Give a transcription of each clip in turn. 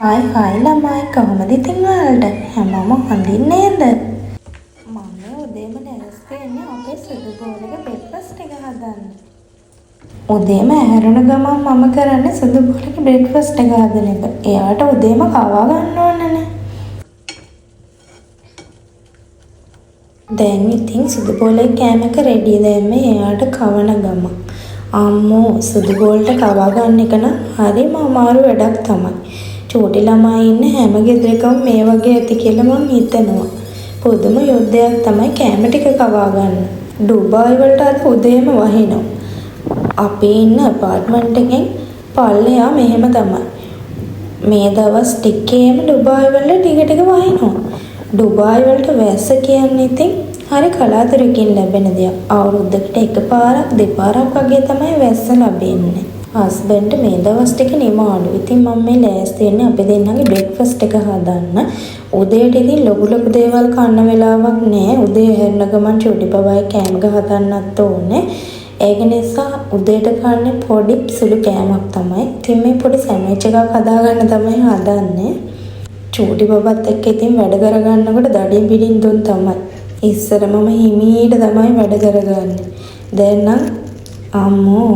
Hai hai ළමයි කොහොමද ඉතින් ඔයාලට හැමෝම හොඳින් නේද? මම උදේම නැගිට වෙන්නේ අපේ සුදු බෝලක බ්‍රෙක්ෆාස්ට් එක හදන්න. උදේම ඇහැරුණ ගමන් මම කරන්නේ සුදු බෝලක බ්‍රෙක්ෆාස්ට් එක හදන එක. එයාට උදේම කවා ගන්න ඕනනේ. දැන් ඉතින් සුදු බෝලේ කෑම එක රෙඩි. දැන් මේ එයාට කවන ගමන්. අම්මෝ සුදු බෝලට කවා ගන්න එක නම් හරිම අමාරු වැඩක් තමයි. චූටි ළමයි ඉන්න හැම ගෙදරකම මේ වගේ ඇති කියලා මම හිතනවා. පොදුම යුද්ධයක් තමයි කැම ටික කවා ගන්න. ඩුබායි වලට අද උදේම වහිනවා. අපි ඉන්න අපාර්ට්මන්ට් එකෙන් පල්ලෙහා මෙහෙම තමයි. මේ දවස් ටිකේම ඩුබායි වල ටික ටික වහිනවා. ඩුබායි වලට වැස්ස කියන්නේ ඉතින් හරි කලාතුරකින් ලැබෙන දෙයක්. අවුරුද්දකට එකපාරක් දෙපාරක් වගේ තමයි වැස්ස ලැබෙන්නේ. හස්බන්ඩ් මේ දවස් ටික නිමාඩු. ඉතින් මම මේ ලෑස්ති වෙන්නේ අපි දෙන්නගේ බ්‍රෙක්ෆාස්ට් එක හදන්න. උදේට ඉතින් ලොකු දේවල් කන්න වෙලාවක් නෑ. උදේ හැරෙන ගමන් චූටි බබායි කෑම එක හදන්නත් ඕනේ. ඒක නිසා උදේට කන්නේ පොඩි සුළු කෑමක් තමයි. ඉතින් මේ පොඩි සෑන්ඩ්විච් එකක් හදාගන්න තමයි හදන්නේ. චූටි බබත් එක්ක ඉතින් වැඩ කරගන්නකොට දඩින් පිටින් දුන් තමයි. ඉස්සර මම හිමීට තමයි වැඩ කරගන්නේ. දැන් නම් අම්මෝ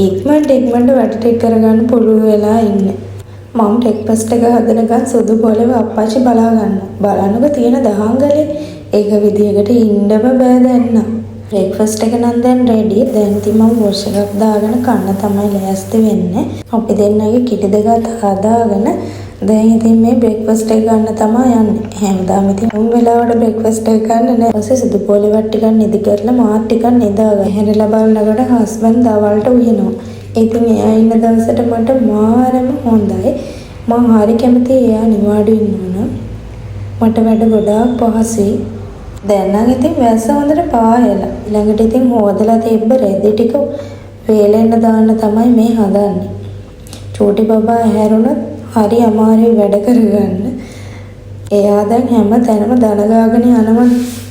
ඉක්මනට වැඩ ටික කරගන්න පුළුවන් වෙලා ඉන්නේ. මම බ්‍රෙක්ෆාස්ට් එක හදනකන් සුදු බෝලේ අප්පච්චි බලා ගන්නවා. බලන්නකො තියෙන දහංගලේ ඒක විදියකට ඉන්නම බෑ දැන් නම්. බ්‍රෙක්ෆාස්ට් එක නම් දැන් රෙඩි. දැන් ඉතින් මම වොෂ් එකක් දාගෙන කන්න තමයි ලෑස්ති වෙන්නේ. අපි දෙන්නගේ කිරි දෙකත් හදාගෙන දැන් ඉතින් මේ බ්‍රෙක්ෆාස්ට් එක ගන්න තමයි යන්නේ. හැමදාම ඉතින් උන් වෙලාවට බ්‍රෙක්ෆාස්ට් එක ගන්න නෑ. ඊපස්සේ සුදු බෝලේ වත් ටිකක් නිදි කරලා මාත් ටිකක් නිදාගන්න. හැරලා බලනකොට හස්බන්ඩ් දවල්ට උයනවා. ඉතින් එයා ඉන්න දවසට මට මාරම හොඳයි. මම හරි කැමතියි එයා නිවාඩු ඉන්නවනම්. මට වැඩ ගොඩාක් පහසුයි. දැන් නම් ඉතින් වැස්ස හොඳට පායලා. ළඟට ඉතින් හොදලා තිබ්බ රෙදි ටික වේලෙන්න දාන්න තමයි මේ හදන්නේ. චූටි බබා ඇහැරුණත් හරි අමාරුයි වැඩ කරගන්න. එයා දැන් හැම තැනම දනගාගෙන යනවා.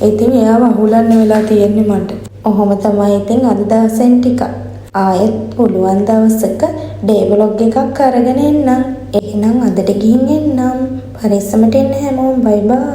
ඉතින් එයාව අහුලන්න වෙලා තියෙන්නේ මට. ඔහොම තමයි ඉතින් අද දවසෙන් ටික. ආයෙත් පුළුවන් දවසක ඩේ ව්ලොග් එකක් අරගෙන එන්නම්. එහෙනම් අදට ගිහින් එන්නම්. පරිස්සමට එන්න හැමෝම. බයි බයි.